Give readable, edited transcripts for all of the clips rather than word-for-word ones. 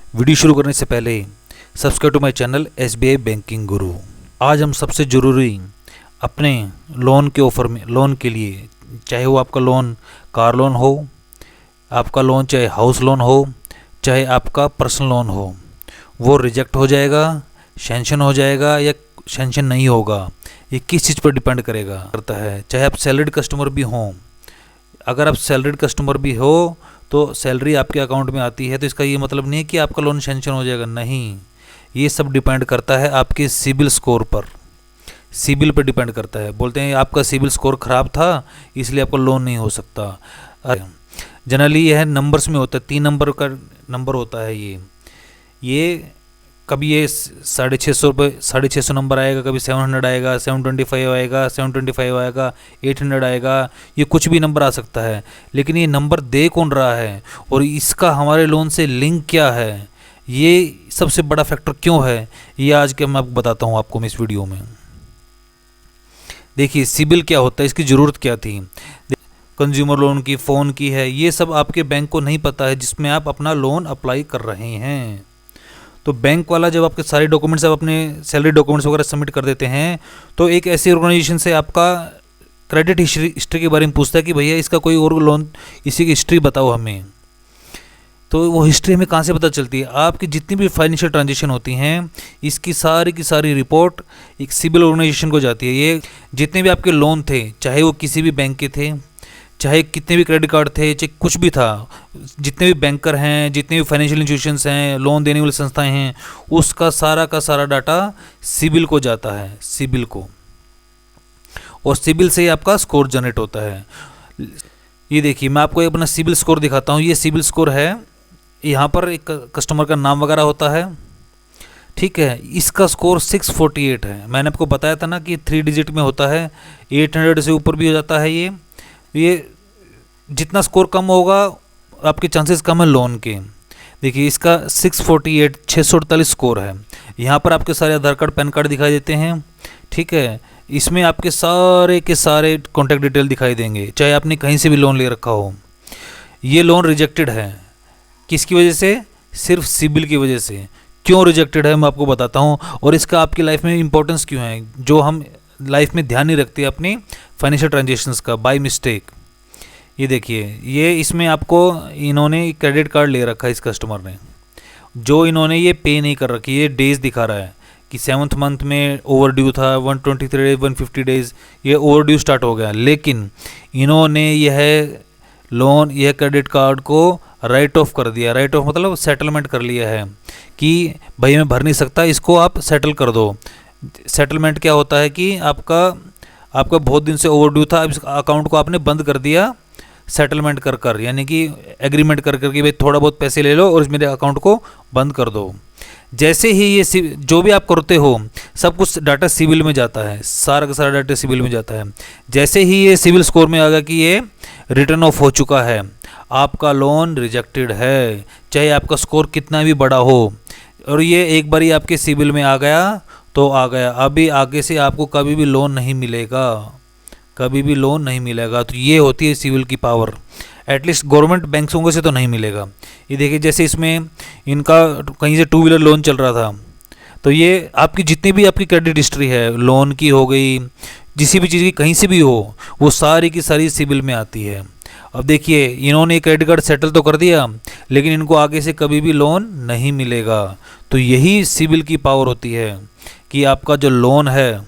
Video शुरू करने से पहले subscribe to my channel SBI banking Guru. आज हम सबसे ज़रूरी अपने लोन के ऑफ़र में लोन के लिए, चाहे वो आपका लोन कार लोन हो, आपका लोन चाहे हाउस लोन हो, चाहे आपका पर्सनल लोन हो, वो रिजेक्ट हो जाएगा, सैंक्शन हो जाएगा या सैंक्शन नहीं होगा, ये किस चीज़ पर डिपेंड करता है। चाहे आप सैलरीड कस्टमर भी हों, अगर आप सैलरीड कस्टमर भी हो तो सैलरी आपके अकाउंट में आती है तो इसका ये मतलब नहीं है कि आपका लोन सैंक्शन हो जाएगा, नहीं। ये सब डिपेंड करता है आपके सिबिल स्कोर पर, सिबिल पर डिपेंड करता है। बोलते हैं आपका सिबिल स्कोर ख़राब था इसलिए आपका लोन नहीं हो सकता। जनरली यह नंबर्स में होता है, 3 नंबर का नंबर होता है ये कभी ये 650 नंबर आएगा, कभी 700 आएगा, 725 आएगा, 725 आएगा, 800 आएगा, ये कुछ भी नंबर आ सकता है। लेकिन ये नंबर दे कौन रहा है और इसका हमारे लोन से लिंक क्या है, ये सबसे बड़ा फैक्टर क्यों है, ये आज के मैं बताता हूँ आपको मैं इस वीडियो में। देखिए सिबिल क्या होता है, इसकी ज़रूरत क्या थी। कंज्यूमर लोन की, फ़ोन की है, ये सब आपके बैंक को नहीं पता है जिसमें आप अपना लोन अप्लाई कर रहे हैं। तो बैंक वाला जब आपके सारे डॉक्यूमेंट्स, आप अपने सैलरी डॉक्यूमेंट्स वगैरह सबमिट कर देते हैं तो एक ऐसी ऑर्गेनाइजेशन से आपका क्रेडिट हिस्ट्री के बारे में पूछता है कि भैया इसका कोई और लोन, इसी की हिस्ट्री बताओ हमें। तो वो हिस्ट्री हमें कहाँ से पता चलती है, आपकी जितनी भी फाइनेंशियल ट्रांजेक्शन होती हैं इसकी सारी की सारी रिपोर्ट एक सिबिल ऑर्गेनाइजेशन को जाती है। ये जितने भी आपके लोन थे, चाहे वो किसी भी बैंक के थे, चाहे कितने भी क्रेडिट कार्ड थे, चाहे कुछ भी था, जितने भी बैंकर हैं, जितने भी फाइनेंशियल इंस्टीट्यूशंस हैं, लोन देने वाली संस्थाएं हैं, उसका सारा का सारा डाटा सिबिल को जाता है, सिबिल को। और सिबिल से ही आपका स्कोर जनरेट होता है। ये देखिए मैं आपको अपना सिबिल स्कोर दिखाता हूँ। ये सिबिल स्कोर है, यहाँ पर एक कस्टमर का नाम वगैरह होता है, ठीक है। इसका स्कोर 648 है। मैंने आपको बताया था ना कि 3 डिजिट में होता है, 800 से ऊपर भी हो जाता है। ये जितना स्कोर कम होगा आपके चांसेस कम है लोन के। देखिए इसका 648 स्कोर है। यहाँ पर आपके सारे आधार कार्ड, पैन कार्ड दिखाई देते हैं, ठीक है। इसमें आपके सारे के सारे कॉन्टैक्ट डिटेल दिखाई देंगे, चाहे आपने कहीं से भी लोन ले रखा हो। ये लोन रिजेक्टेड है, किसकी वजह से? सिर्फ सिबिल की वजह से। क्यों रिजेक्टेड है मैं आपको बताता हूँ, और इसका आपकी लाइफ में इंपॉर्टेंस क्यों है, जो हम लाइफ में ध्यान नहीं रखते अपनी फाइनेंशियल ट्रांजेक्शन्स का बाय मिस्टेक। ये देखिए, ये इसमें आपको इन्होंने क्रेडिट कार्ड ले रखा है इस कस्टमर ने, जो इन्होंने ये पे नहीं कर रखी, ये डेज दिखा रहा है कि 7th मंथ में ओवर ड्यू था, 123 डेज, 150 डेज, ये ओवर ड्यू स्टार्ट हो गया। लेकिन इन्होंने यह क्रेडिट कार्ड को राइट ऑफ कर दिया। राइट ऑफ मतलब सेटलमेंट कर लिया है कि भाई मैं भर नहीं सकता, इसको आप सेटल कर दो। सेटलमेंट क्या होता है कि आपका बहुत दिन से ओवर ड्यू था, अब इस अकाउंट को आपने बंद कर दिया सेटलमेंट कर, यानी कि एग्रीमेंट कर कि भाई थोड़ा बहुत पैसे ले लो और इस मेरे अकाउंट को बंद कर दो। जैसे ही ये जो भी आप करते हो सब कुछ डाटा सिबिल में जाता है, सारा का सारा डाटा सिबिल में जाता है। जैसे ही ये सिबिल स्कोर में आ गया कि ये रिटर्न ऑफ हो चुका है, आपका लोन रिजेक्टेड है, चाहे आपका स्कोर कितना भी बड़ा हो। और ये एक बार ही आपके सिबिल में आ गया तो आ गया, अभी आगे से आपको कभी भी लोन नहीं मिलेगा, कभी भी लोन नहीं मिलेगा। तो ये होती है सिबिल की पावर। एटलीस्ट गवर्नमेंट बैंकों से तो नहीं मिलेगा। ये देखिए जैसे इसमें इनका कहीं से 2 व्हीलर लोन चल रहा था, तो ये आपकी जितनी भी आपकी क्रेडिट हिस्ट्री है, लोन की हो गई, जिसी भी चीज़ की कहीं से भी हो, वो सारी की सारी सिबिल में आती है। अब देखिए इन्होंने क्रेडिट कार्ड सेटल तो कर दिया, लेकिन इनको आगे से कभी भी लोन नहीं मिलेगा। तो यही सिबिल की पावर होती है कि आपका जो लोन है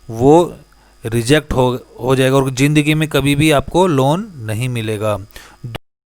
वो रिजेक्ट हो जाएगा और ज़िंदगी में कभी भी आपको लोन नहीं मिलेगा।